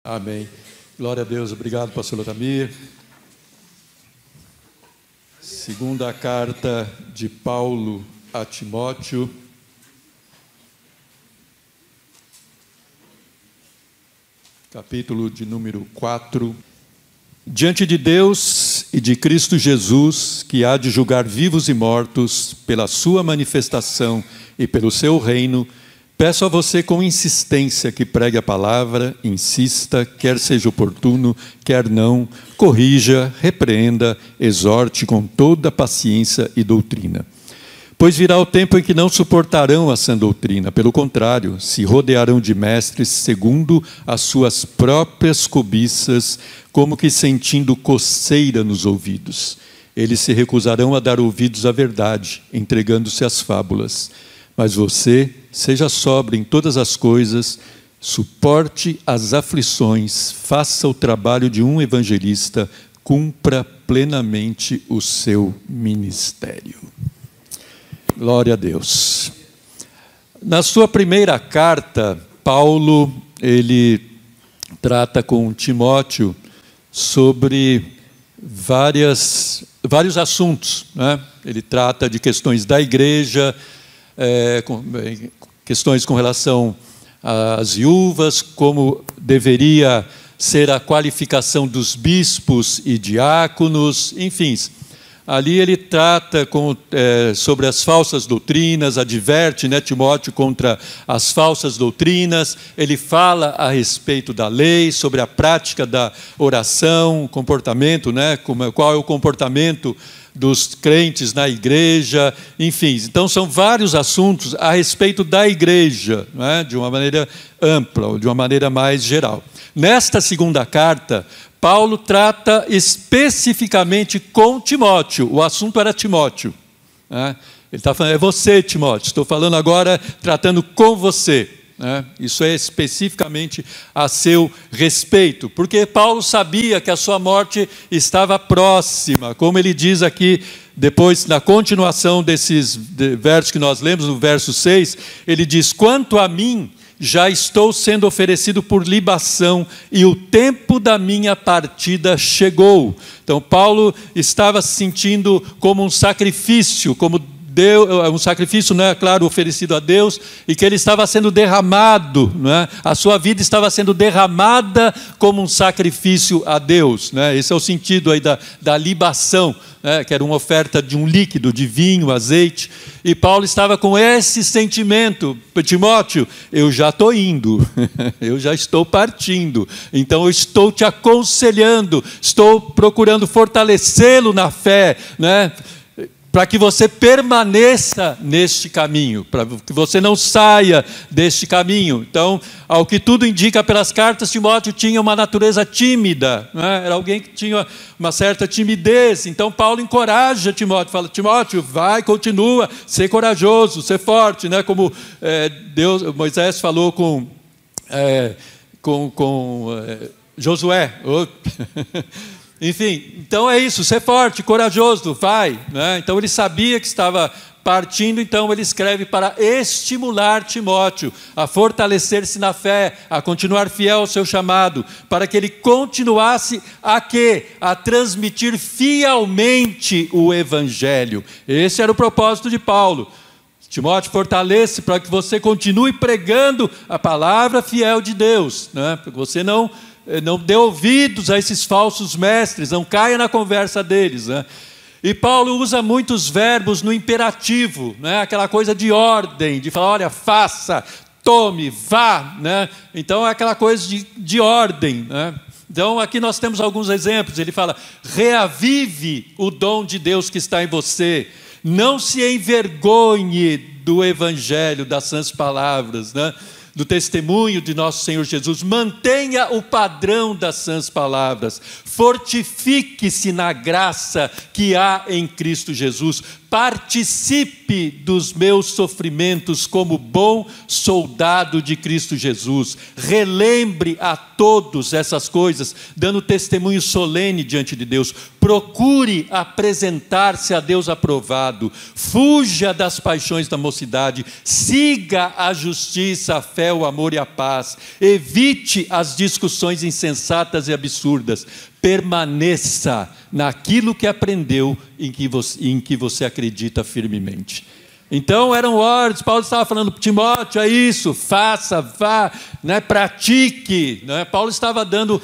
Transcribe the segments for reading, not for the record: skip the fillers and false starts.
Amém. Glória a Deus. Obrigado, pastor Otamir. Segunda carta de Paulo a Timóteo. Capítulo de número 4. Diante de Deus e de Cristo Jesus, que há de julgar vivos e mortos pela sua manifestação e pelo seu reino, peço a você com insistência que pregue a palavra, insista, quer seja oportuno, quer não, corrija, repreenda, exorte com toda paciência e doutrina. Pois virá o tempo em que não suportarão a sã doutrina, pelo contrário, se rodearão de mestres segundo as suas próprias cobiças, como que sentindo coceira nos ouvidos. Eles se recusarão a dar ouvidos à verdade, entregando-se às fábulas. Mas você, seja sóbrio em todas as coisas, suporte as aflições, faça o trabalho de um evangelista, cumpra plenamente o seu ministério. Glória a Deus. Na sua primeira carta, Paulo, ele trata com Timóteo sobre vários assuntos, né? Ele trata de questões da igreja, questões com relação às viúvas, como deveria ser a qualificação dos bispos e diáconos, enfim. Ali ele trata sobre as falsas doutrinas, adverte, né, Timóteo contra as falsas doutrinas, ele fala a respeito da lei, sobre a prática da oração, comportamento, né, qual é o comportamento dos crentes na igreja, enfim. Então são vários assuntos a respeito da igreja, né, de uma maneira ampla, de uma maneira mais geral. Nesta segunda carta, Paulo trata especificamente com Timóteo. O assunto era Timóteo, né? Ele está falando, é você, Timóteo, estou falando agora, tratando com você, né? Isso é especificamente a seu respeito, porque Paulo sabia que a sua morte estava próxima, como ele diz aqui, depois, na continuação desses versos que nós lemos, no verso 6, ele diz, quanto a mim, já estou sendo oferecido por libação e o tempo da minha partida chegou. Então, Paulo estava se sentindo como um sacrifício, um sacrifício, não é claro, oferecido a Deus, e que ele estava sendo derramado, não é? A sua vida estava sendo derramada como um sacrifício a Deus, né? Esse é o sentido aí da libação, né? Que era uma oferta de um líquido, de vinho, azeite, e Paulo estava com esse sentimento, Timóteo, eu já estou indo, eu já estou partindo, então eu estou te aconselhando, estou procurando fortalecê-lo na fé, né? Para que você permaneça neste caminho, para que você não saia deste caminho. Então, ao que tudo indica pelas cartas, Timóteo tinha uma natureza tímida, né? Era alguém que tinha uma certa timidez. Então, Paulo encoraja Timóteo, fala, Timóteo, vai, continua, ser corajoso, ser forte, né? Como Moisés falou com Josué. Enfim, então é isso, ser forte, corajoso, vai, né? Então ele sabia que estava partindo, então ele escreve para estimular Timóteo a fortalecer-se na fé, a continuar fiel ao seu chamado, para que ele continuasse a transmitir fielmente o Evangelho. Esse era o propósito de Paulo. Timóteo, fortalece para que você continue pregando a palavra fiel de Deus, né? Para que você não dê ouvidos a esses falsos mestres, não caia na conversa deles, né? E Paulo usa muitos verbos no imperativo, né? Aquela coisa de ordem, de falar, olha, faça, tome, vá, né? Então é aquela coisa de ordem, né? Então aqui nós temos alguns exemplos. Ele fala, reavive o dom de Deus que está em você, não se envergonhe do evangelho, das sãs palavras, né? Do testemunho de nosso Senhor Jesus, mantenha o padrão das sãs palavras, fortifique-se na graça que há em Cristo Jesus, participe dos meus sofrimentos como bom soldado de Cristo Jesus. Relembre a todos essas coisas, dando testemunho solene diante de Deus. Procure apresentar-se a Deus aprovado. Fuja das paixões da mocidade. Siga a justiça, a fé, o amor e a paz. Evite as discussões insensatas e absurdas. Permaneça naquilo que aprendeu, em que você acredita firmemente. Então eram ordens, Paulo estava falando para Timóteo, é isso, faça, vá, né, pratique, né? Paulo estava dando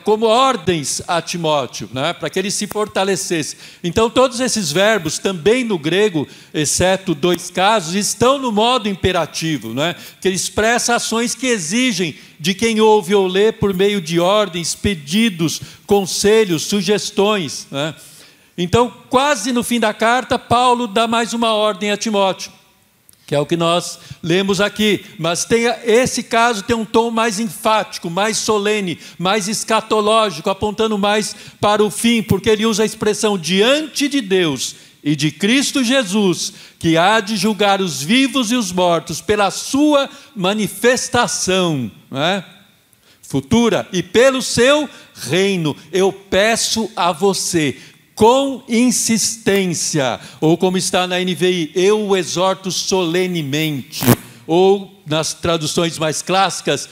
como ordens a Timóteo, né, para que ele se fortalecesse. Então todos esses verbos, também no grego, exceto 2 casos, estão no modo imperativo, né, que ele expressa ações que exigem de quem ouve ou lê por meio de ordens, pedidos, conselhos, sugestões, né? Então, quase no fim da carta, Paulo dá mais uma ordem a Timóteo, que é o que nós lemos aqui. Mas esse caso tem um tom mais enfático, mais solene, mais escatológico, apontando mais para o fim, porque ele usa a expressão diante de Deus e de Cristo Jesus, que há de julgar os vivos e os mortos pela sua manifestação, né, futura, e pelo seu reino. Eu peço a você, com insistência, ou como está na NVI, eu o exorto solenemente, ou nas traduções mais clássicas,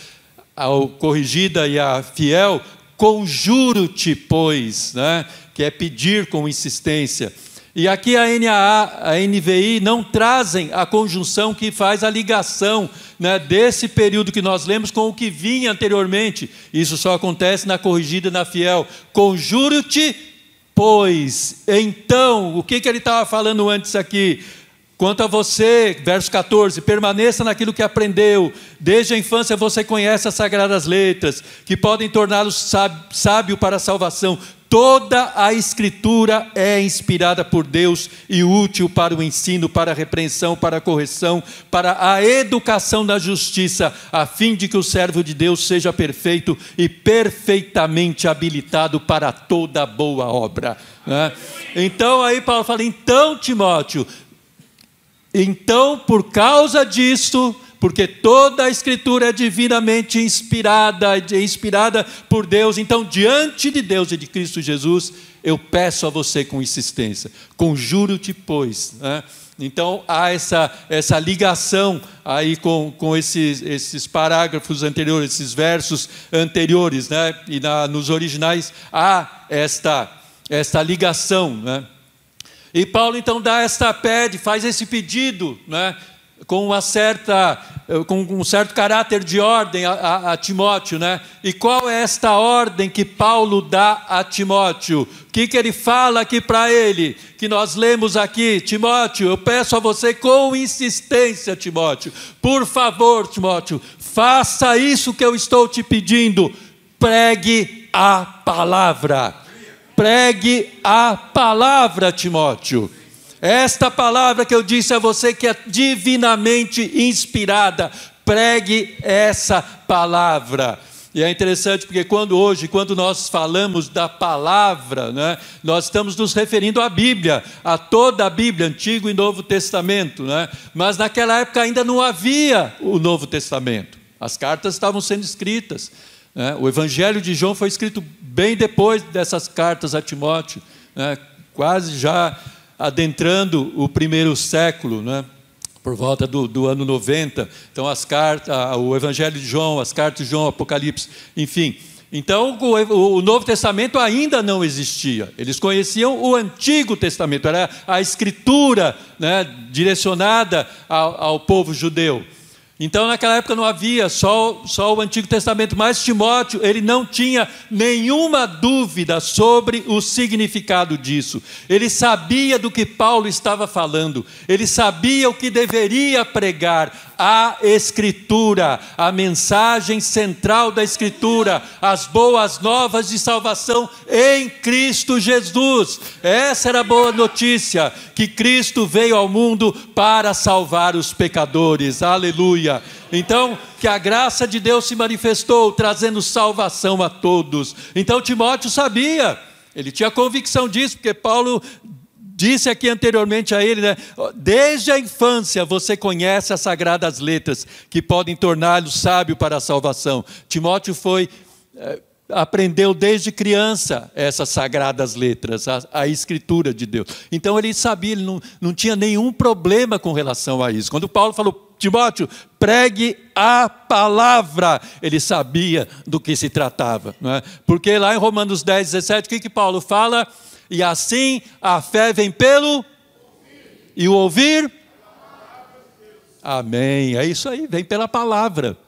a corrigida e a fiel, conjuro-te, pois, né, que é pedir com insistência. E aqui a NAA, a NVI não trazem a conjunção que faz a ligação, né, desse período que nós lemos com o que vinha anteriormente. Isso só acontece na corrigida e na fiel. Conjuro-te, pois. Então, o que ele estava falando antes aqui? Quanto a você, verso 14, permaneça naquilo que aprendeu. Desde a infância você conhece as sagradas letras, que podem torná-lo sábio para a salvação. Toda a Escritura é inspirada por Deus e útil para o ensino, para a repreensão, para a correção, para a educação da justiça, a fim de que o servo de Deus seja perfeito e perfeitamente habilitado para toda boa obra, né? Então aí Paulo fala, então Timóteo, então por causa disso, porque toda a Escritura é divinamente inspirada por Deus, então diante de Deus e de Cristo Jesus, eu peço a você com insistência, conjuro-te, pois, né? Então há essa ligação aí com esses parágrafos anteriores, esses versos anteriores, né? E nos originais há esta ligação, né? E Paulo então faz esse pedido, né, com um certo caráter de ordem a Timóteo, né? E qual é esta ordem que Paulo dá a Timóteo? O que ele fala aqui para ele, que nós lemos aqui? Timóteo, eu peço a você com insistência, Timóteo, por favor, Timóteo, faça isso que eu estou te pedindo, pregue a palavra. Pregue a palavra, Timóteo. Esta palavra que eu disse a você, que é divinamente inspirada, pregue essa palavra. E é interessante porque quando nós falamos da palavra, né, nós estamos nos referindo à Bíblia, a toda a Bíblia, Antigo e Novo Testamento, né? Mas naquela época ainda não havia o Novo Testamento, as cartas estavam sendo escritas, né? O Evangelho de João foi escrito bem depois dessas cartas a Timóteo, né? Quase já adentrando o primeiro século, né? Por volta do ano 90, então o Evangelho de João, as cartas de João, Apocalipse, enfim. Então o Novo Testamento ainda não existia, eles conheciam o Antigo Testamento, era a Escritura, né, direcionada ao povo judeu. Então naquela época não havia só o Antigo Testamento, mas Timóteo, ele não tinha nenhuma dúvida sobre o significado disso. Ele sabia do que Paulo estava falando, ele sabia o que deveria pregar, a Escritura, a mensagem central da Escritura, as boas novas de salvação em Cristo Jesus. Essa era a boa notícia, que Cristo veio ao mundo para salvar os pecadores, aleluia. Então, que a graça de Deus se manifestou, trazendo salvação a todos. Então Timóteo sabia, ele tinha convicção disso, porque Paulo disse aqui anteriormente a ele, né? Desde a infância você conhece as sagradas letras que podem torná-lo sábio para a salvação. Timóteo aprendeu desde criança essas sagradas letras, a escritura de Deus. Então ele sabia, ele não tinha nenhum problema com relação a isso. Quando Paulo falou, Timóteo, pregue a palavra, ele sabia do que se tratava, não é? Porque lá em Romanos 10, 17, o que Paulo fala? E assim a fé vem pelo e o ouvir. Amém, é isso aí, vem pela palavra.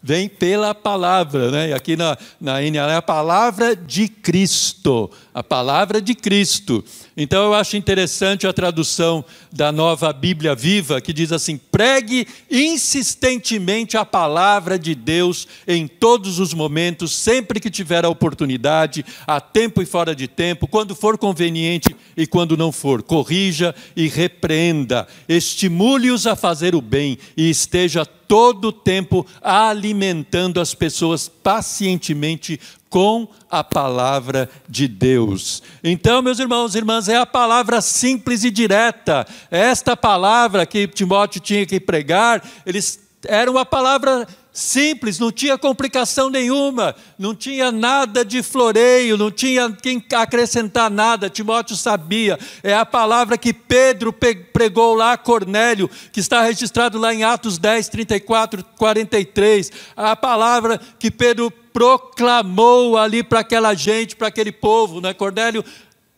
Vem pela palavra, né? E aqui na NA é a palavra de Cristo, a palavra de Cristo. Então eu acho interessante a tradução da Nova Bíblia Viva, que diz assim: pregue insistentemente a palavra de Deus em todos os momentos, sempre que tiver a oportunidade, a tempo e fora de tempo, quando for conveniente e quando não for. Corrija e repreenda, estimule-os a fazer o bem e esteja todo o tempo alimentando as pessoas pacientemente com a palavra de Deus. Então, meus irmãos e irmãs, é a palavra simples e direta. Esta palavra que Timóteo tinha que pregar, era uma palavra simples, não tinha complicação nenhuma, não tinha nada de floreio, não tinha quem acrescentar nada. Timóteo sabia, é a palavra que Pedro pregou lá a Cornélio, que está registrado lá em Atos 10, 34, 43, a palavra que Pedro proclamou ali para aquela gente, para aquele povo, né? Cornélio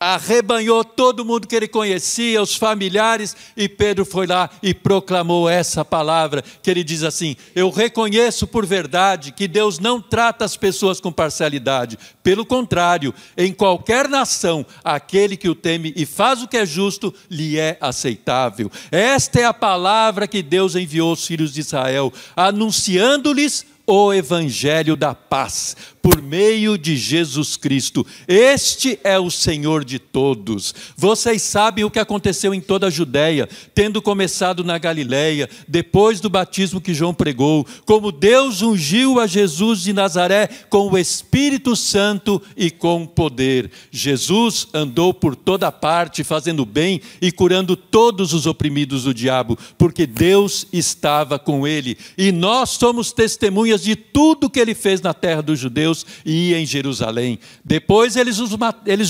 arrebanhou todo mundo que ele conhecia, os familiares, e Pedro foi lá e proclamou essa palavra, que ele diz assim: eu reconheço por verdade que Deus não trata as pessoas com parcialidade, pelo contrário, em qualquer nação, aquele que o teme e faz o que é justo, lhe é aceitável. Esta é a palavra que Deus enviou aos filhos de Israel, anunciando-lhes o evangelho da paz, por meio de Jesus Cristo. Este é o Senhor de todos. Vocês sabem o que aconteceu em toda a Judéia, tendo começado na Galileia, depois do batismo que João pregou, como Deus ungiu a Jesus de Nazaré com o Espírito Santo e com poder. Jesus andou por toda parte, fazendo bem e curando todos os oprimidos do diabo, porque Deus estava com ele. E nós somos testemunhas de tudo que ele fez na terra dos judeus e em Jerusalém. Depois eles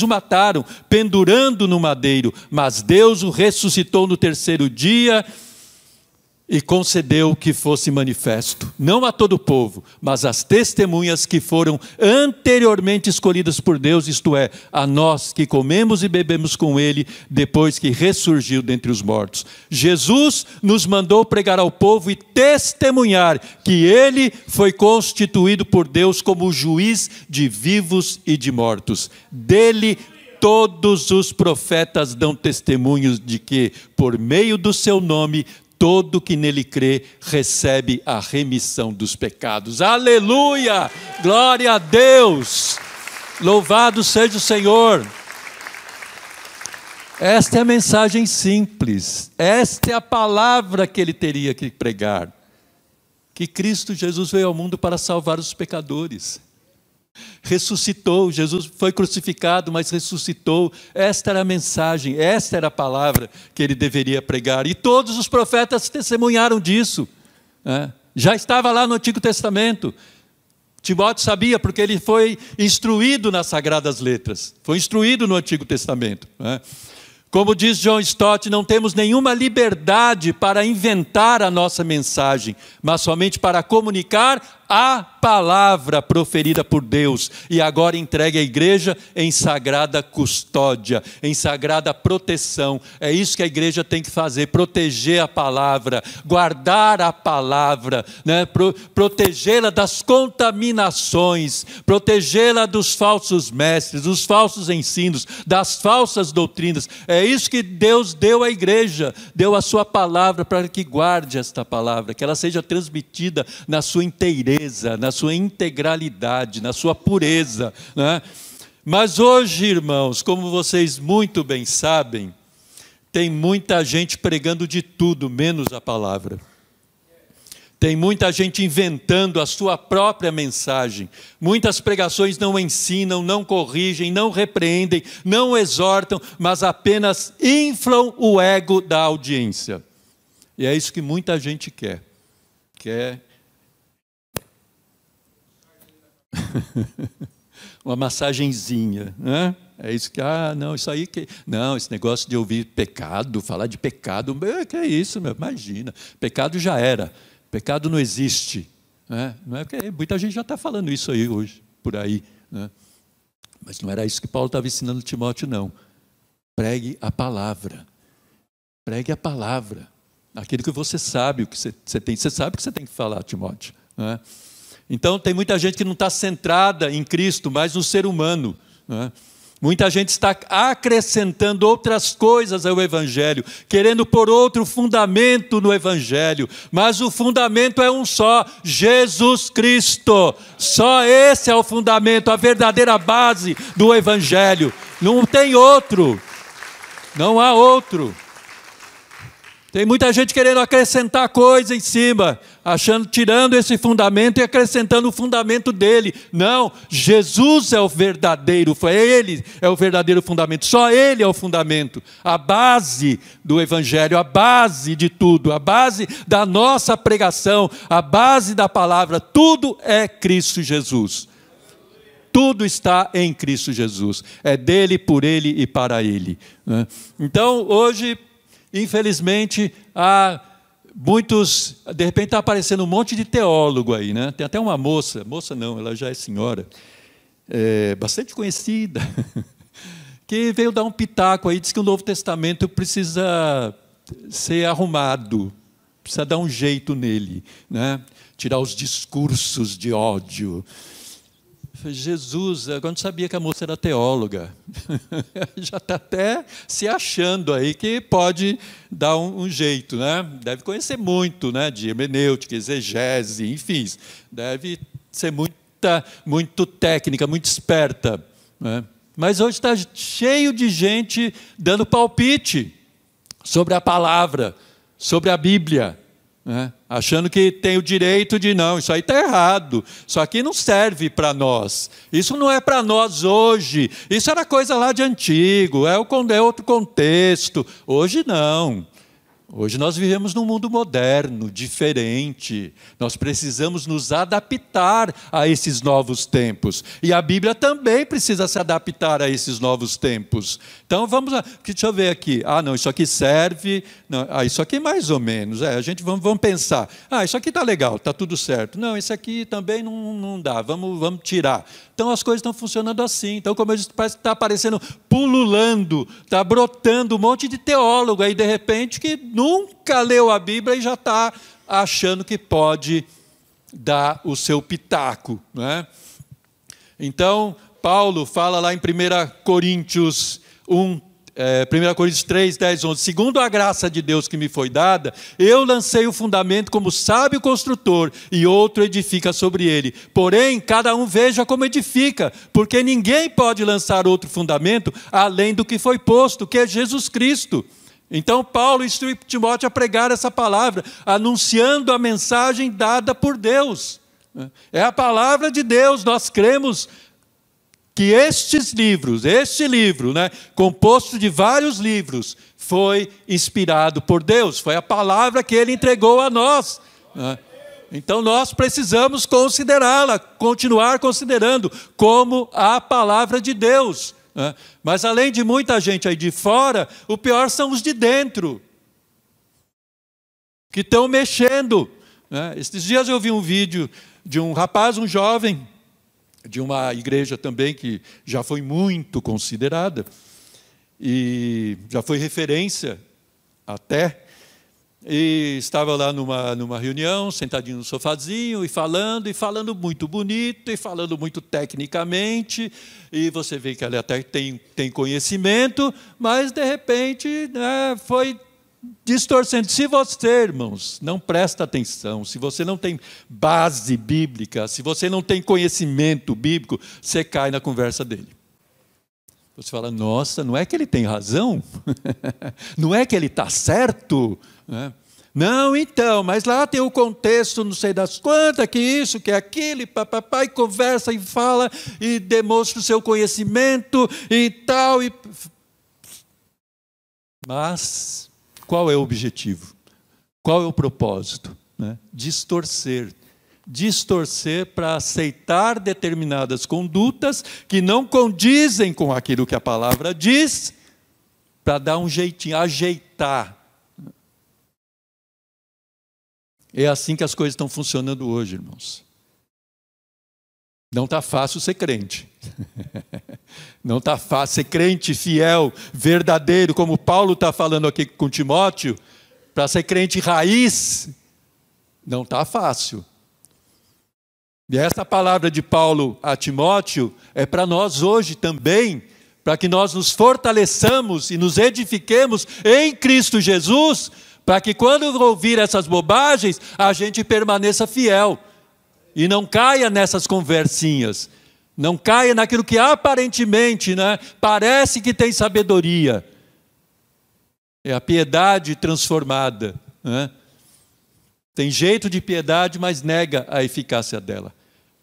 o mataram, pendurando no madeiro, mas Deus o ressuscitou no terceiro dia e concedeu que fosse manifesto, não a todo o povo, mas às testemunhas que foram anteriormente escolhidas por Deus, isto é, a nós que comemos e bebemos com ele, depois que ressurgiu dentre os mortos. Jesus nos mandou pregar ao povo e testemunhar que ele foi constituído por Deus como juiz de vivos e de mortos. Dele todos os profetas dão testemunhos de que, por meio do seu nome, todo que nele crê recebe a remissão dos pecados. Aleluia! Glória a Deus! Louvado seja o Senhor! Esta é a mensagem simples. Esta é a palavra que ele teria que pregar. Que Cristo Jesus veio ao mundo para salvar os pecadores. Ressuscitou, Jesus foi crucificado, mas ressuscitou. Esta era a mensagem, esta era a palavra que ele deveria pregar. E todos os profetas testemunharam disso, né? Já estava lá no Antigo Testamento. Timóteo sabia, porque ele foi instruído nas Sagradas Letras, foi instruído no Antigo Testamento, né? Como diz John Stott, não temos nenhuma liberdade para inventar a nossa mensagem, mas somente para comunicar a palavra proferida por Deus e agora entregue à igreja em sagrada custódia, em sagrada proteção. É isso que a igreja tem que fazer: proteger a palavra, guardar a palavra, né? Protegê-la das contaminações, protegê-la dos falsos mestres, dos falsos ensinos, das falsas doutrinas. É isso que Deus deu à igreja, deu a sua palavra para que guarde esta palavra, que ela seja transmitida na sua inteireza, na sua integralidade, na sua pureza, né? Mas hoje, irmãos, como vocês muito bem sabem, tem muita gente pregando de tudo, menos a palavra. Tem muita gente inventando a sua própria mensagem. Muitas pregações não ensinam, não corrigem, não repreendem, não exortam, mas apenas inflam o ego da audiência. E é isso que muita gente quer. Quer uma massagenzinha, né? É isso que, não, isso aí que... Não, esse negócio de ouvir pecado, falar de pecado, que é isso, meu? Imagina, pecado já era. Pecado não existe, né? Não é porque muita gente já está falando isso aí hoje, por aí, né? Mas não era isso que Paulo estava ensinando Timóteo, não. Pregue a palavra. Pregue a palavra. Aquilo que você sabe, o que você tem. Você sabe o que você tem que falar, Timóteo, né? Então, tem muita gente que não está centrada em Cristo, mas no ser humano, né? Muita gente está acrescentando outras coisas ao Evangelho, querendo pôr outro fundamento no Evangelho, mas o fundamento é um só, Jesus Cristo. Só esse é o fundamento, a verdadeira base do Evangelho. Não tem outro, não há outro. Tem muita gente querendo acrescentar coisa em cima, tirando esse fundamento e acrescentando o fundamento dele. Não, Jesus é o verdadeiro, ele é o verdadeiro fundamento, só ele é o fundamento, a base do Evangelho, a base de tudo, a base da nossa pregação, a base da palavra, tudo é Cristo Jesus. Tudo está em Cristo Jesus, é dele, por ele e para ele, né? Então, hoje, infelizmente, há muitos, de repente está aparecendo um monte de teólogo aí, né? Tem até uma moça não, ela já é senhora, bastante conhecida, que veio dar um pitaco aí, diz que o Novo Testamento precisa ser arrumado, precisa dar um jeito nele, né? Tirar os discursos de ódio. Jesus, eu não sabia que a moça era teóloga. Já está até se achando aí que pode dar um jeito, né? Deve conhecer muito, né? De hermenêutica, exegese, enfim. Deve ser muito técnica, muito esperta, né? Mas hoje está cheio de gente dando palpite sobre a palavra, sobre a Bíblia, né? Achando que tem o direito de, não, isso aí está errado, isso aqui não serve para nós, isso não é para nós hoje, isso era coisa lá de antigo, é outro contexto. Hoje não. Hoje nós vivemos num mundo moderno, diferente. Nós precisamos nos adaptar a esses novos tempos. E a Bíblia também precisa se adaptar a esses novos tempos. Então, deixa eu ver aqui. Não, isso aqui serve. Não, isso aqui mais ou menos. Vamos pensar. Isso aqui está legal, está tudo certo. Não, isso aqui também não dá, vamos tirar. Então, as coisas estão funcionando assim. Então, como eu disse, parece que está aparecendo, pululando, está brotando um monte de teólogo aí, de repente, que nunca leu a Bíblia e já está achando que pode dar o seu pitaco, né? Então, Paulo fala lá em 1 Coríntios 3, 10, 11. Segundo a graça de Deus que me foi dada, eu lancei o fundamento como sábio construtor, e outro edifica sobre ele. Porém, cada um veja como edifica, porque ninguém pode lançar outro fundamento além do que foi posto, que é Jesus Cristo. Então, Paulo instrui Timóteo a pregar essa palavra, anunciando a mensagem dada por Deus. É a palavra de Deus, nós cremos que este livro, né, composto de vários livros, foi inspirado por Deus, foi a palavra que ele entregou a nós, né? Então nós precisamos considerá-la, continuar considerando como a palavra de Deus, né? Mas além de muita gente aí de fora, o pior são os de dentro, que estão mexendo, né? Esses dias eu vi um vídeo de um rapaz, um jovem, de uma igreja também que já foi muito considerada e já foi referência até, e estava lá numa reunião, sentadinho no sofazinho e falando muito bonito, e falando muito tecnicamente, e você vê que ele até tem conhecimento, mas de repente, né, foi distorcendo. Se você, irmãos, não presta atenção, se você não tem base bíblica, se você não tem conhecimento bíblico, você cai na conversa dele. Você fala, nossa, não é que ele tem razão? Não é que ele está certo? Não, então, mas lá tem o contexto, não sei das quantas, que isso, que aquilo, e papapá, e conversa e fala, e demonstra o seu conhecimento e tal. Mas qual é o objetivo? Qual é o propósito? Né? Distorcer para aceitar determinadas condutas que não condizem com aquilo que a palavra diz, para dar um jeitinho, ajeitar. É assim que as coisas estão funcionando hoje, irmãos. Não está fácil ser crente. Não está fácil ser crente fiel, verdadeiro, como Paulo está falando aqui com Timóteo, para ser crente raiz, não está fácil. E essa palavra de Paulo a Timóteo é para nós hoje também, para que nós nos fortaleçamos e nos edifiquemos em Cristo Jesus, para que quando ouvir essas bobagens, a gente permaneça fiel e não caia nessas conversinhas, não caia naquilo que aparentemente, né, parece que tem sabedoria. É a piedade transformada, né? Tem jeito de piedade, mas nega a eficácia dela.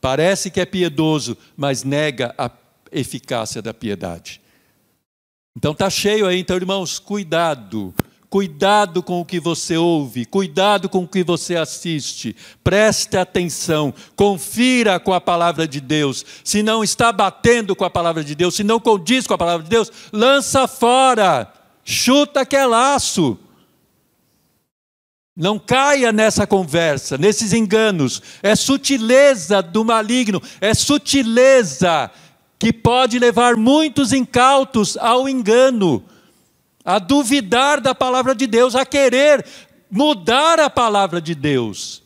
Parece que é piedoso, mas nega a eficácia da piedade. Então está cheio aí, então irmãos, cuidado. Cuidado com o que você ouve, cuidado com o que você assiste, preste atenção, confira com a palavra de Deus. Se não está batendo com a palavra de Deus, se não condiz com a palavra de Deus, lança fora, chuta que é laço. Não caia nessa conversa, nesses enganos. É sutileza do maligno, é sutileza que pode levar muitos incautos ao engano, a duvidar da palavra de Deus, a querer mudar a palavra de Deus.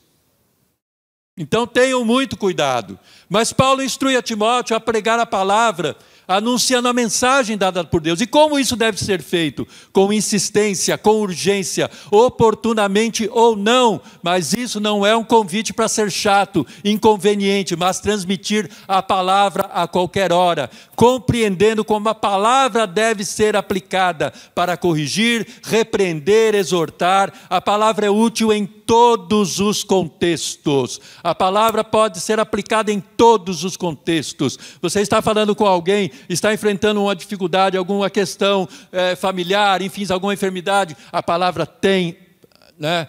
Então tenham muito cuidado. Mas Paulo instrui a Timóteo a pregar a palavra, anunciando a mensagem dada por Deus. E como isso deve ser feito? Com insistência, com urgência, oportunamente ou não. Mas isso não é um convite para ser chato, inconveniente, mas transmitir a palavra a qualquer hora, compreendendo como a palavra deve ser aplicada para corrigir, repreender, exortar. A palavra é útil em todos os contextos. A palavra pode ser aplicada em todos os contextos. Você está falando com alguém, está enfrentando uma dificuldade, alguma questão familiar, enfim, alguma enfermidade, a palavra tem, né,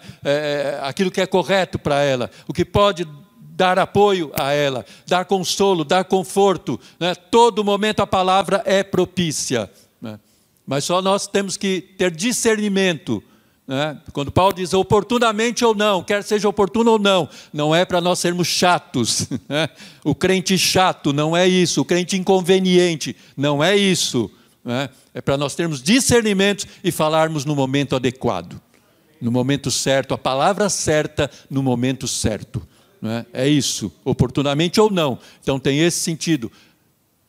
aquilo que é correto para ela, o que pode dar apoio a ela, dar consolo, dar conforto, né? Todo momento a palavra é propícia, né? Mas só nós temos que ter discernimento, né? Quando Paulo diz oportunamente ou não, quer seja oportuno ou não, não é para nós sermos chatos, né? O crente chato não é isso, o crente inconveniente não é isso, né? É para nós termos discernimento e falarmos no momento adequado, no momento certo, a palavra certa no momento certo, né? É isso, oportunamente ou não. Então tem esse sentido.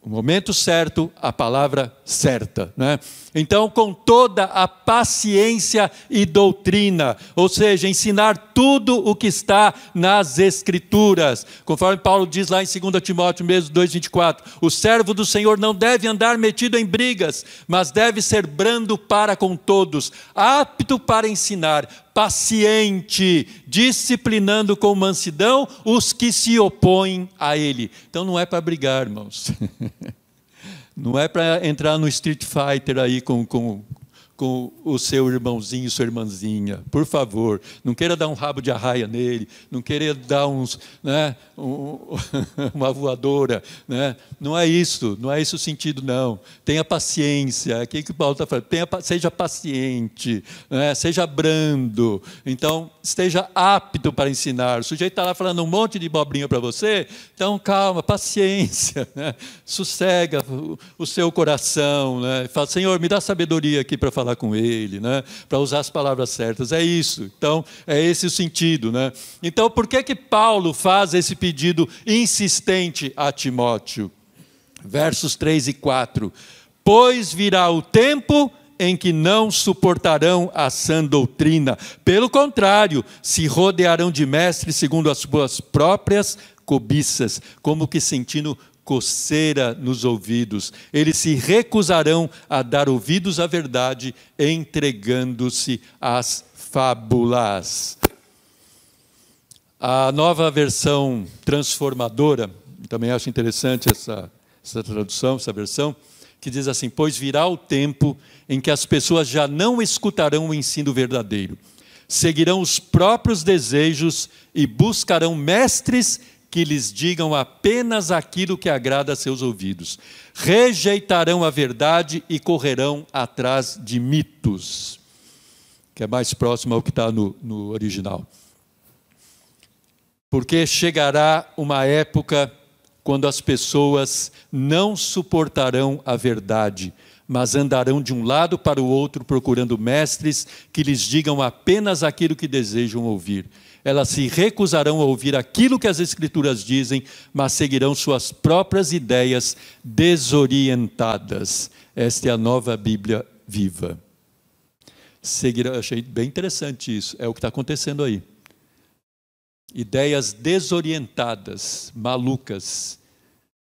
O momento certo, a palavra certa, né? Então, com toda a paciência e doutrina, ou seja, ensinar tudo o que está nas Escrituras. Conforme Paulo diz lá em 2 Timóteo mesmo, 2,24, o servo do Senhor não deve andar metido em brigas, mas deve ser brando para com todos, apto para ensinar, paciente, disciplinando com mansidão os que se opõem a ele. Então não é para brigar, irmãos. Não é para entrar no Street Fighter aí com o seu irmãozinho, sua irmãzinha. Por favor, não queira dar um rabo de arraia nele, não queira dar né, uma voadora, né? Não é isso o sentido, não. Tenha paciência, é aquilo que o Paulo está falando, seja paciente, né? Seja brando, então esteja apto para ensinar. O sujeito está lá falando um monte de bobrinha para você, então calma, paciência, né? Sossega o seu coração, né? Fala, Senhor, me dá sabedoria aqui para falar com ele, né? Para usar as palavras certas, é isso. Então, é esse o sentido, né? Então, por que Paulo faz esse pedido insistente a Timóteo? Versos 3 e 4. Pois virá o tempo em que não suportarão a sã doutrina. Pelo contrário, se rodearão de mestres segundo as suas próprias cobiças, como que sentindo coceira nos ouvidos. Eles se recusarão a dar ouvidos à verdade, entregando-se às fábulas. A nova versão transformadora, também acho interessante essa tradução, essa versão, que diz assim: pois virá o tempo em que as pessoas já não escutarão o ensino verdadeiro, seguirão os próprios desejos e buscarão mestres que lhes digam apenas aquilo que agrada a seus ouvidos. Rejeitarão a verdade e correrão atrás de mitos, que é mais próximo ao que está no original. Porque chegará uma época quando as pessoas não suportarão a verdade, mas andarão de um lado para o outro procurando mestres que lhes digam apenas aquilo que desejam ouvir. Elas se recusarão a ouvir aquilo que as Escrituras dizem, mas seguirão suas próprias ideias desorientadas. Esta é a nova Bíblia viva. Seguirão, achei bem interessante isso, é o que está acontecendo aí. Ideias desorientadas, malucas,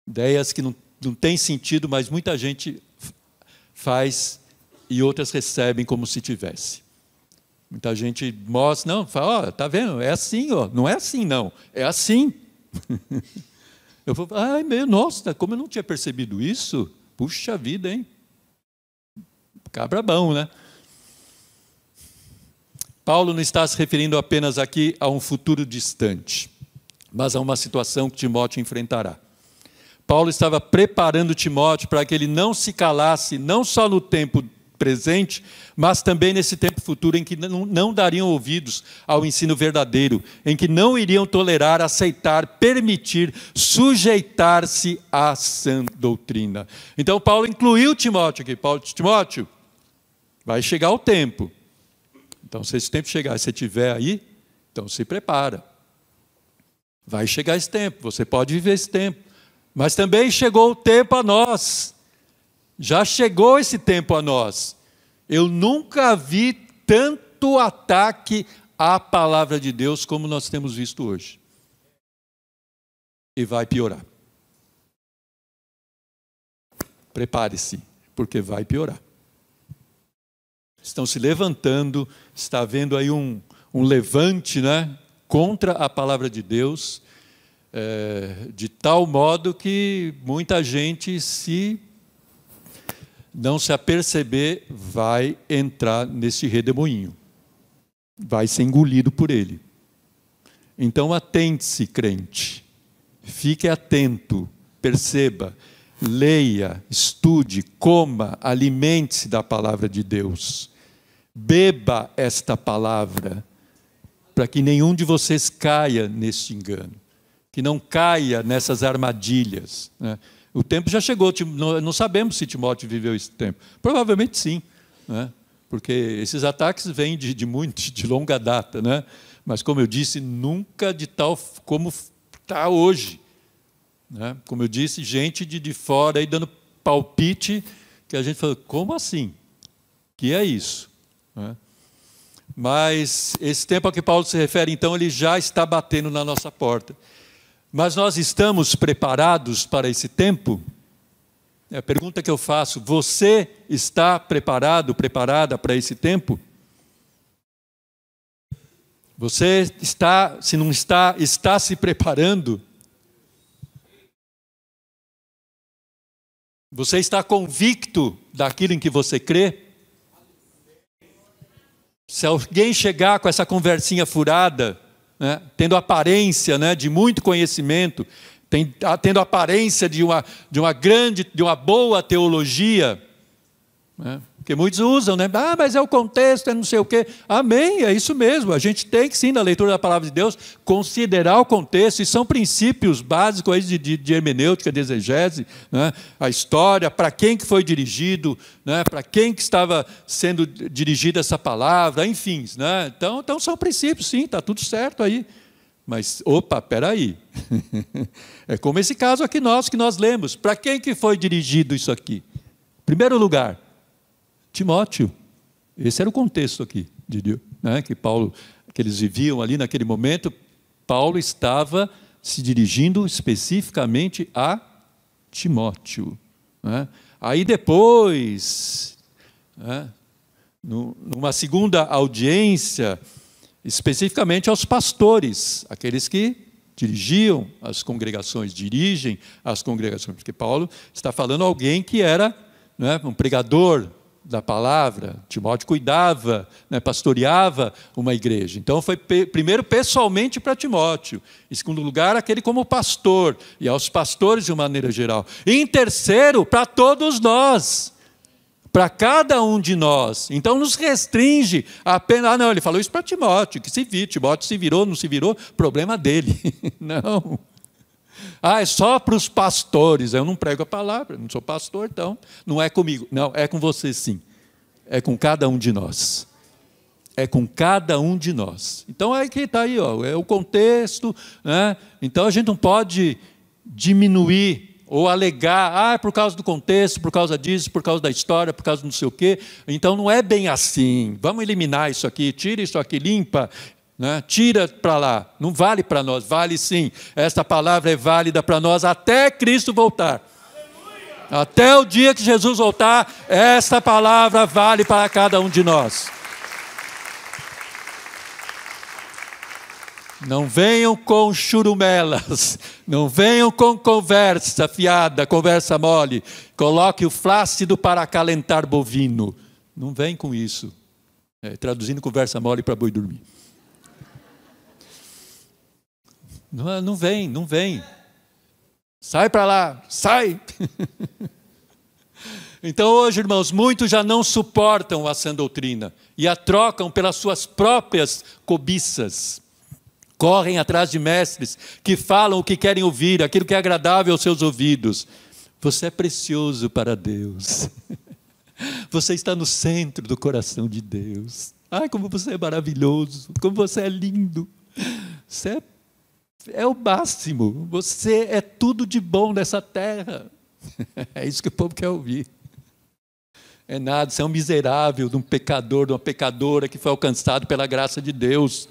ideias que não têm sentido, mas muita gente faz e outras recebem como se tivesse. Muita gente mostra, não, fala, ó, tá vendo, é assim, ó, não é assim não, é assim. Eu vou, ai meu, nossa, como eu não tinha percebido isso, puxa vida, hein? Cabra bom, né? Paulo não está se referindo apenas aqui a um futuro distante, mas a uma situação que Timóteo enfrentará. Paulo estava preparando Timóteo para que ele não se calasse, não só no tempo presente, mas também nesse tempo futuro em que não dariam ouvidos ao ensino verdadeiro, em que não iriam tolerar, aceitar, permitir, sujeitar-se à sã doutrina. Então Paulo incluiu Timóteo aqui. Paulo disse: Timóteo, vai chegar o tempo. Então, se esse tempo chegar e você estiver aí, então se prepara. Vai chegar esse tempo, você pode viver esse tempo. Mas também chegou o tempo a nós. Já chegou esse tempo a nós. Eu nunca vi tanto ataque à palavra de Deus como nós temos visto hoje. E vai piorar. Prepare-se, porque vai piorar. Estão se levantando, está havendo aí um levante, né, contra a palavra de Deus, de tal modo que muita gente, se não se aperceber, vai entrar nesse redemoinho, vai ser engolido por ele. Então atente-se, crente, fique atento, perceba, leia, estude, coma, alimente-se da palavra de Deus. Beba esta palavra, para que nenhum de vocês caia neste engano, que não caia nessas armadilhas, né? O tempo já chegou, não sabemos se Timóteo viveu esse tempo. Provavelmente sim, né? Porque esses ataques vêm de longa data, né? Mas, como eu disse, nunca de tal como está hoje, né? Como eu disse, gente de fora aí dando palpite, que a gente falou, como assim? Que é isso? Né? Mas esse tempo a que Paulo se refere, então, ele já está batendo na nossa porta. Mas nós estamos preparados para esse tempo? É a pergunta que eu faço. Você está preparado, preparada para esse tempo? Você está, se não está, está se preparando? Você está convicto daquilo em que você crê? Se alguém chegar com essa conversinha furada, né, tendo aparência, né, de muito conhecimento, tendo aparência de uma boa teologia, né, porque muitos usam, né, mas é o contexto, é não sei o quê. Amém, é isso mesmo. A gente tem que, sim, na leitura da palavra de Deus, considerar o contexto, e são princípios básicos aí de hermenêutica, de exegese, né, a história, para quem que foi dirigido, né, para quem que estava sendo dirigida essa palavra, enfim. Né, então são princípios, sim, está tudo certo aí. Mas, opa, peraí. É como esse caso aqui que nós lemos. Para quem que foi dirigido isso aqui? Em primeiro lugar, Timóteo. Esse era o contexto aqui, né, que eles viviam ali naquele momento. Paulo estava se dirigindo especificamente a Timóteo. Né? Aí depois, né, numa segunda audiência, especificamente aos pastores, aqueles que dirigiam as congregações, dirigem as congregações, porque Paulo está falando a alguém que era, né, um pregador da palavra. Timóteo cuidava, né, pastoreava uma igreja. Então foi primeiro pessoalmente para Timóteo, em segundo lugar aquele como pastor, e aos pastores de uma maneira geral. E em terceiro, para todos nós, para cada um de nós. Então nos restringe apenas, não, ele falou isso para Timóteo, que se vir, Timóteo se virou, não se virou, problema dele. Não. É só para os pastores, eu não prego a palavra, não sou pastor, então não é comigo. Não, é com você sim, é com cada um de nós. É com cada um de nós. Então é que está aí, ó, é o contexto, né? Então a gente não pode diminuir ou alegar, por causa do contexto, por causa disso, por causa da história, por causa do não sei o quê. Então não é bem assim. Vamos eliminar isso aqui, tira isso aqui, limpa, né? Tira para lá. Não vale para nós, vale sim. Esta palavra é válida para nós até Cristo voltar. Até o dia que Jesus voltar, esta palavra vale para cada um de nós. Não venham com churumelas, não venham com conversa fiada, conversa mole. Coloque o flácido para acalentar bovino. Não vem com isso. Traduzindo conversa mole para boi dormir. Não vem, não vem. Sai para lá, sai. Então hoje, irmãos, muitos já não suportam a sã doutrina e a trocam pelas suas próprias cobiças. Correm atrás de mestres que falam o que querem ouvir, aquilo que é agradável aos seus ouvidos. Você é precioso para Deus. Você está no centro do coração de Deus. Ai, como você é maravilhoso, como você é lindo. Você é o máximo. Você é tudo de bom nessa terra. É isso que o povo quer ouvir. É nada, você é um miserável, de um pecador, de uma pecadora que foi alcançado pela graça de Deus.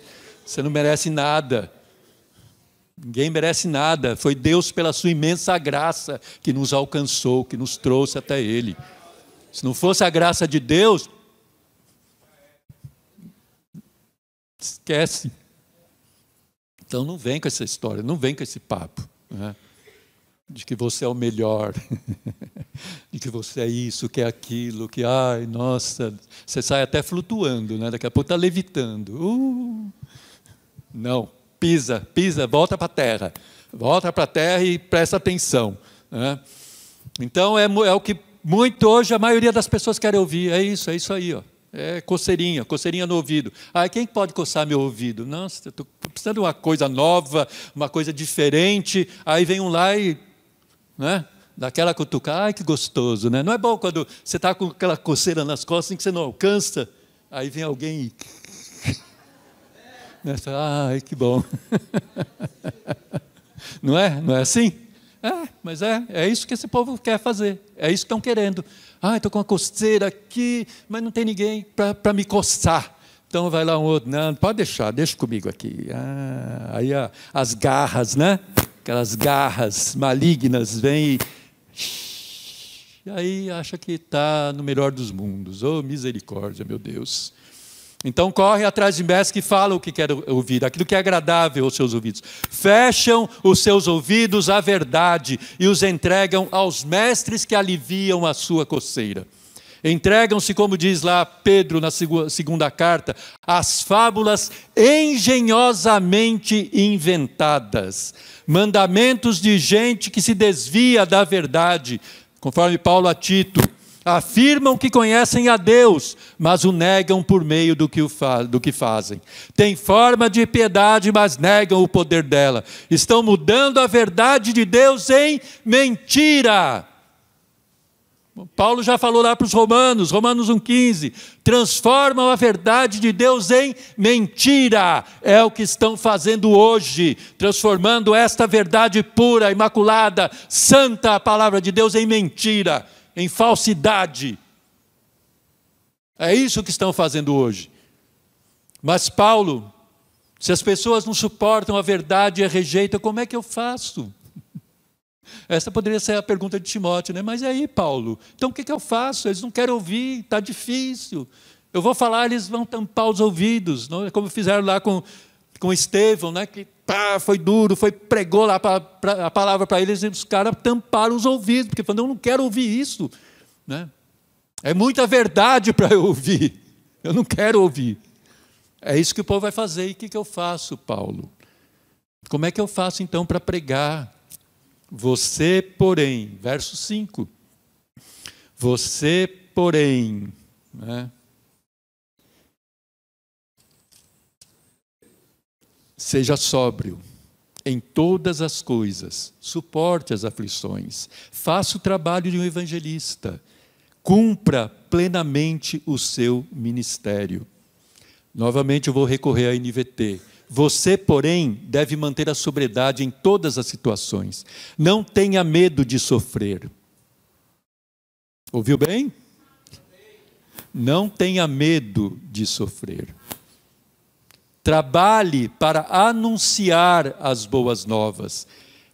Você não merece nada. Ninguém merece nada. Foi Deus, pela sua imensa graça, que nos alcançou, que nos trouxe até Ele. Se não fosse a graça de Deus, esquece. Então não vem com essa história, não vem com esse papo, né? De que você é o melhor, de que você é isso, que é aquilo, que, ai, nossa, você sai até flutuando, né? Daqui a pouco está levitando. Não, pisa, volta para a terra e presta atenção, né? Então é o que muito hoje a maioria das pessoas querem ouvir, é isso aí, ó. É coceirinha no ouvido. Quem pode coçar meu ouvido? Nossa, estou precisando de uma coisa nova, uma coisa diferente. Aí vem um lá e, né, dá aquela cutucada. Ai, que gostoso, né? Não é bom quando você está com aquela coceira nas costas em que você não alcança. Aí vem alguém e... Ai, que bom. Não é? Não é assim? Mas é isso que esse povo quer fazer. É isso que estão querendo. Estou com uma coceira aqui, mas não tem ninguém para me coçar. Então vai lá um outro. Não, pode deixar, deixa comigo aqui. Aí as garras, né? Aquelas garras malignas vêm e aí acha que está no melhor dos mundos. Oh, misericórdia, meu Deus. Então corre atrás de mestres que falam o que quer ouvir, aquilo que é agradável aos seus ouvidos. Fecham os seus ouvidos à verdade e os entregam aos mestres que aliviam a sua coceira. Entregam-se, como diz lá Pedro na segunda carta, às fábulas engenhosamente inventadas, mandamentos de gente que se desvia da verdade, conforme Paulo a Tito. Afirmam que conhecem a Deus, mas o negam por meio do que fazem. Têm forma de piedade, mas negam o poder dela. Estão mudando a verdade de Deus em mentira. Paulo já falou lá para os Romanos 1,15. Transformam a verdade de Deus em mentira. É o que estão fazendo hoje, transformando esta verdade pura, imaculada, santa, a palavra de Deus, em mentira, em falsidade. É isso que estão fazendo hoje. Mas Paulo, se as pessoas não suportam a verdade e a rejeitam, como é que eu faço? Essa poderia ser a pergunta de Timóteo, né? Mas e aí, Paulo? Então o que eu faço? Eles não querem ouvir, está difícil. Eu vou falar, eles vão tampar os ouvidos, não é como fizeram lá com Estevão, né? Que foi duro, pregou lá a palavra para eles, e os caras tamparam os ouvidos, porque falaram, não quero ouvir isso, né? É muita verdade para eu ouvir, eu não quero ouvir. É isso que o povo vai fazer. E o que eu faço, Paulo? Como é que eu faço então para pregar? Você, porém, verso 5, você, porém, né? Seja sóbrio em todas as coisas, suporte as aflições, faça o trabalho de um evangelista, cumpra plenamente o seu ministério. Novamente eu vou recorrer à NVT. Você, porém, deve manter a sobriedade em todas as situações. Não tenha medo de sofrer. Ouviu bem? Não tenha medo de sofrer. Trabalhe para anunciar as boas novas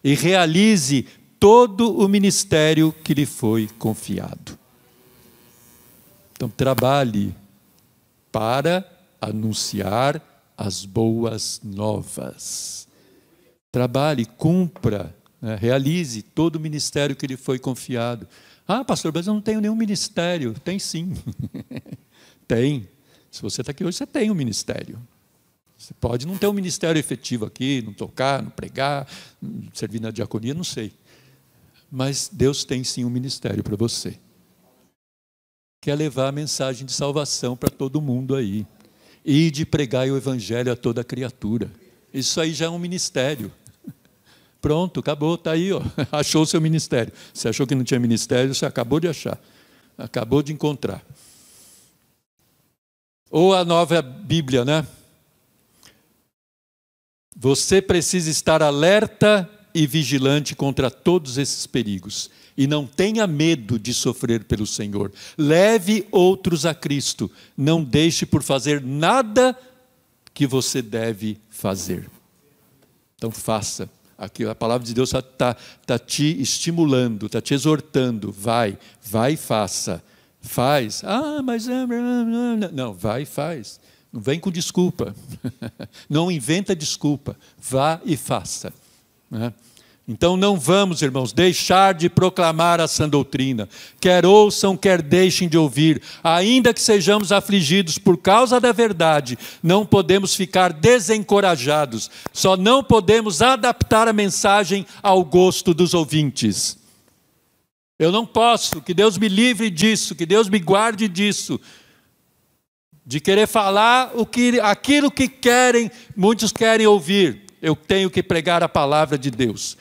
e realize todo o ministério que lhe foi confiado. Então, trabalhe para anunciar as boas novas. Trabalhe, cumpra, né, realize todo o ministério que lhe foi confiado. Ah, pastor, mas eu não tenho nenhum ministério. Tem sim. Tem. Se você está aqui hoje, você tem um ministério. Você pode não ter um ministério efetivo aqui, não tocar, não pregar, servir na diaconia, não sei. Mas Deus tem sim um ministério para você. Quer levar a mensagem de salvação para todo mundo aí. E de pregar o evangelho a toda criatura. Isso aí já é um ministério. Pronto, acabou, está aí, ó. Achou o seu ministério. Você achou que não tinha ministério, você acabou de achar. Acabou de encontrar. Ou a nova Bíblia, né? Você precisa estar alerta e vigilante contra todos esses perigos. E não tenha medo de sofrer pelo Senhor. Leve outros a Cristo. Não deixe por fazer nada que você deve fazer. Então faça. Aqui a palavra de Deus está te estimulando, está te exortando. Vai e faça. Faz. Ah, mas... Não, vai e faz. Não vem com desculpa. Não inventa desculpa. Vá e faça. Né? Então não vamos, irmãos, deixar de proclamar a sã doutrina. Quer ouçam, quer deixem de ouvir. Ainda que sejamos afligidos por causa da verdade, não podemos ficar desencorajados. Só não podemos adaptar a mensagem ao gosto dos ouvintes. Eu não posso, que Deus me livre disso, que Deus me guarde disso. De querer falar aquilo que muitos querem ouvir. Eu tenho que pregar a palavra de Deus.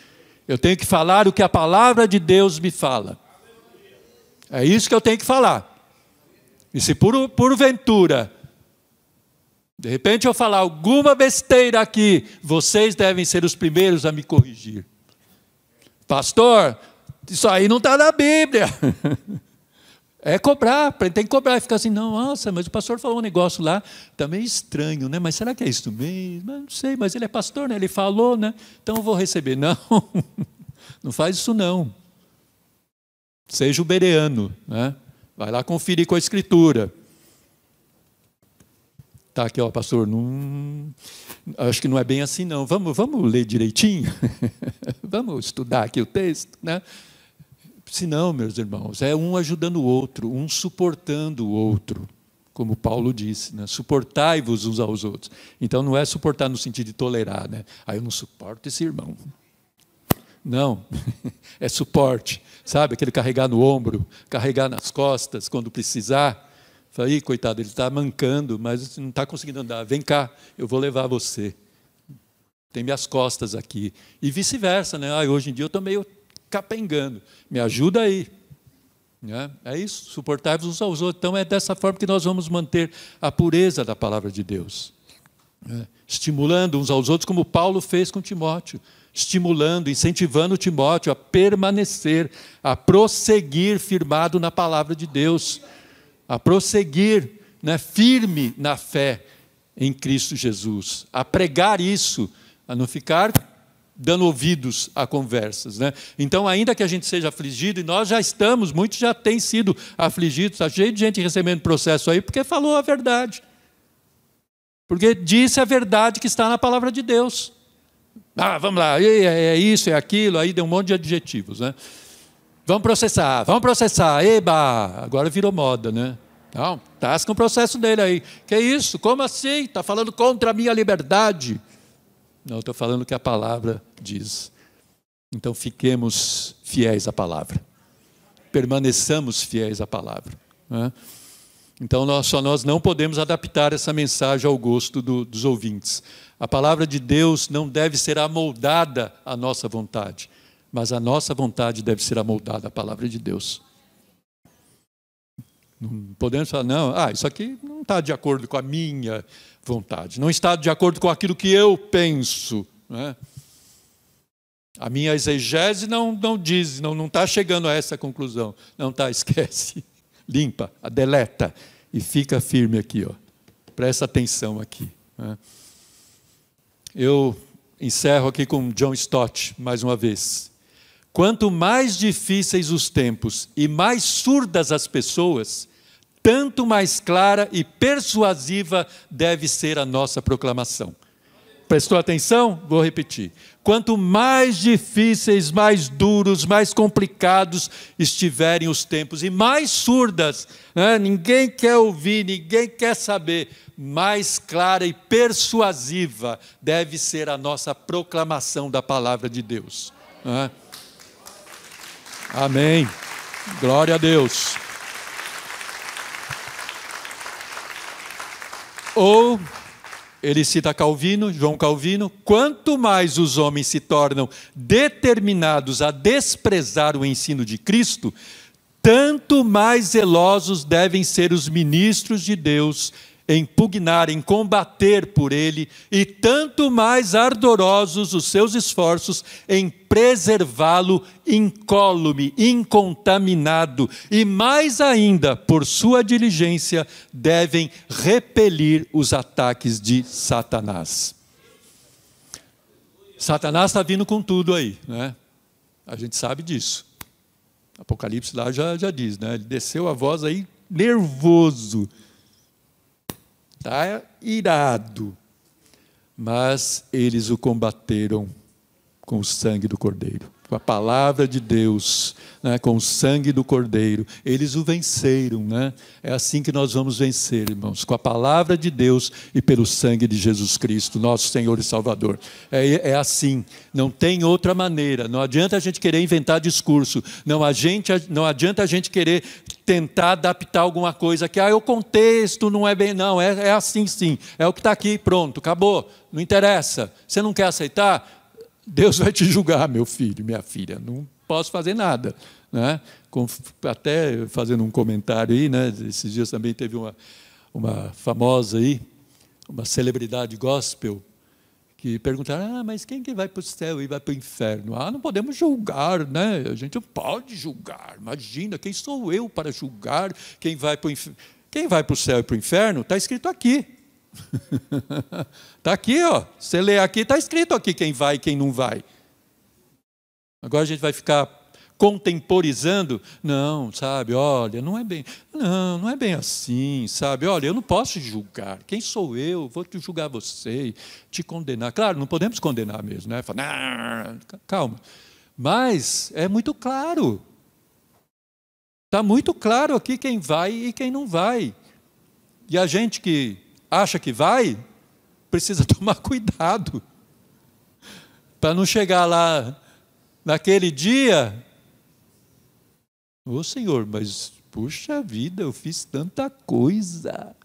Eu tenho que falar o que a palavra de Deus me fala. É isso que eu tenho que falar. E se porventura, de repente eu falar alguma besteira aqui, vocês devem ser os primeiros a me corrigir. Pastor, isso aí não está na Bíblia. É cobrar, tem que cobrar. E ficar assim, não, nossa, mas o pastor falou um negócio lá, está meio estranho, né? Mas será que é isso mesmo? Não sei, mas ele é pastor, né? Ele falou, né? Então eu vou receber. Não, não faz isso não. Seja o bereano, né? Vai lá conferir com a Escritura. Tá aqui, ó, pastor, acho que não é bem assim não. Vamos ler direitinho? Vamos estudar aqui o texto, né? Se não, meus irmãos, é um ajudando o outro, um suportando o outro, como Paulo disse, né? Suportai-vos uns aos outros. Então não é suportar no sentido de tolerar, né? Aí eu não suporto esse irmão. Não, é suporte, sabe? Aquele carregar no ombro, carregar nas costas quando precisar. Falei, coitado, ele está mancando, mas não está conseguindo andar. Vem cá, eu vou levar você. Tem minhas costas aqui. E vice-versa, né? Hoje em dia eu estou meio capengando, me ajuda aí. É isso, suportai-vos uns aos outros. Então é dessa forma que nós vamos manter a pureza da palavra de Deus. Estimulando uns aos outros, como Paulo fez com Timóteo. Estimulando, incentivando Timóteo a permanecer, a prosseguir firmado na palavra de Deus. A prosseguir, né, firme na fé em Cristo Jesus. A pregar isso, a não ficar dando ouvidos a conversas, né? Então, ainda que a gente seja afligido, e nós já estamos, muitos já têm sido afligidos, está cheio de gente recebendo processo aí, porque falou a verdade. Porque disse a verdade que está na palavra de Deus. Ah, vamos lá, é isso, é aquilo, aí deu um monte de adjetivos, né? Vamos processar, eba, agora virou moda, né? Não, tasca um processo dele aí. Que isso? Como assim? Está falando contra a minha liberdade. Não, estou falando o que a palavra diz. Então fiquemos fiéis à palavra. Permaneçamos fiéis à palavra, né? Então nós não podemos adaptar essa mensagem ao gosto dos ouvintes. A palavra de Deus não deve ser amoldada à nossa vontade, mas a nossa vontade deve ser amoldada à palavra de Deus. Não podemos falar, não, isso aqui não está de acordo com a minha vontade, não está de acordo com aquilo que eu penso, né? A minha exegese não diz, não está chegando a essa conclusão. Não está, esquece, limpa, deleta e fica firme aqui, ó. Presta atenção aqui, né? Eu encerro aqui com John Stott, mais uma vez. Quanto mais difíceis os tempos e mais surdas as pessoas, tanto mais clara e persuasiva deve ser a nossa proclamação. Prestou atenção? Vou repetir. Quanto mais difíceis, mais duros, mais complicados estiverem os tempos, e mais surdas, né? Ninguém quer ouvir, ninguém quer saber, mais clara e persuasiva deve ser a nossa proclamação da palavra de Deus, né? Amém. Glória a Deus. Ou, ele cita Calvino, João Calvino, quanto mais os homens se tornam determinados a desprezar o ensino de Cristo, tanto mais zelosos devem ser os ministros de Deus em pugnar, em combater por ele, e tanto mais ardorosos os seus esforços em preservá-lo incólume, incontaminado, e mais ainda, por sua diligência, devem repelir os ataques de Satanás. Satanás está vindo com tudo aí, né? A gente sabe disso. Apocalipse lá já diz, né? Ele desceu a voz aí nervoso. Está irado, mas eles o combateram com o sangue do Cordeiro, com a palavra de Deus, né? Com o sangue do Cordeiro, eles o venceram, né? É assim que nós vamos vencer, irmãos, com a palavra de Deus e pelo sangue de Jesus Cristo, nosso Senhor e Salvador. É assim, não tem outra maneira. Não adianta a gente querer inventar discurso, não adianta a gente querer tentar adaptar alguma coisa que o contexto não é bem, não, é assim sim, é o que está aqui, pronto, acabou, não interessa. Você não quer aceitar? Deus vai te julgar, meu filho, minha filha, não posso fazer nada, né? Até fazendo um comentário aí, né? Esses dias também teve uma famosa aí, uma celebridade gospel, que perguntaram, mas quem que vai para o céu e vai para o inferno? Não podemos julgar, né? A gente não pode julgar, imagina, quem sou eu para julgar quem vai para o inferno? Quem vai para o céu e para o inferno, está escrito aqui. Está aqui, ó. Você lê aqui, está escrito aqui quem vai e quem não vai. Agora a gente vai ficar contemporizando, não, sabe, olha, não é bem assim, sabe, olha, eu não posso julgar, quem sou eu, vou te julgar você, te condenar. Claro, não podemos condenar mesmo, né? Falar, calma, mas é muito claro, está muito claro aqui quem vai e quem não vai, e a gente que acha que vai, precisa tomar cuidado, para não chegar lá, naquele dia, Senhor, mas puxa vida, eu fiz tanta coisa,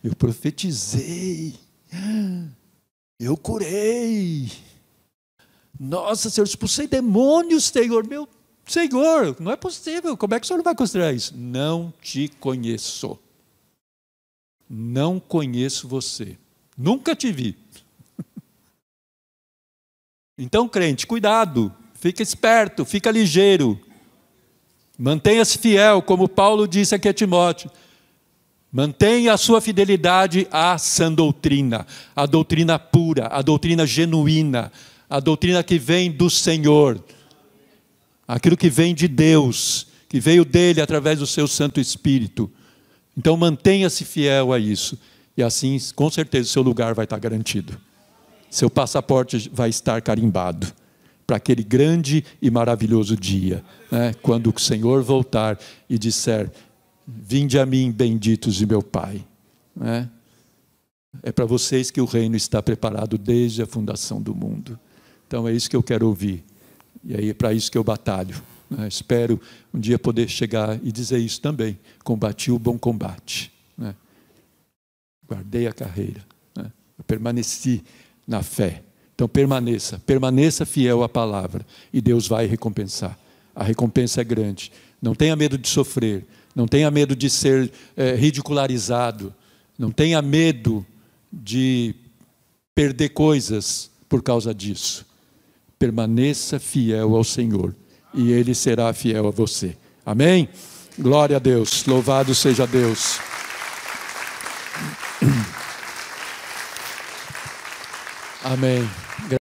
eu profetizei, eu curei, nossa, Senhor, expulsei demônios, Senhor, meu Senhor, não é possível, como é que o Senhor vai considerar isso? Não te conheço, não conheço você, nunca te vi. Então, crente, cuidado, fica esperto, fica ligeiro, mantenha-se fiel, como Paulo disse aqui a Timóteo. Mantenha a sua fidelidade à sã doutrina, a doutrina pura, a doutrina genuína, a doutrina que vem do Senhor, aquilo que vem de Deus, que veio dele através do seu Santo Espírito. Então mantenha-se fiel a isso, e assim, com certeza, seu lugar vai estar garantido. Seu passaporte vai estar carimbado para aquele grande e maravilhoso dia, né? Quando o Senhor voltar e disser: vinde a mim, benditos de meu Pai. Né? É para vocês que o reino está preparado desde a fundação do mundo. Então é isso que eu quero ouvir, e é para isso que eu batalho. Né? Espero um dia poder chegar e dizer isso também: combati o bom combate, né? Guardei a carreira, né? Eu permaneci na fé. Então permaneça fiel à palavra, e Deus vai recompensar. A recompensa é grande. Não tenha medo de sofrer, não tenha medo de ser ridicularizado, não tenha medo de perder coisas por causa disso. Permaneça fiel ao Senhor, e Ele será fiel a você. Amém? Glória a Deus, louvado seja Deus. Amém.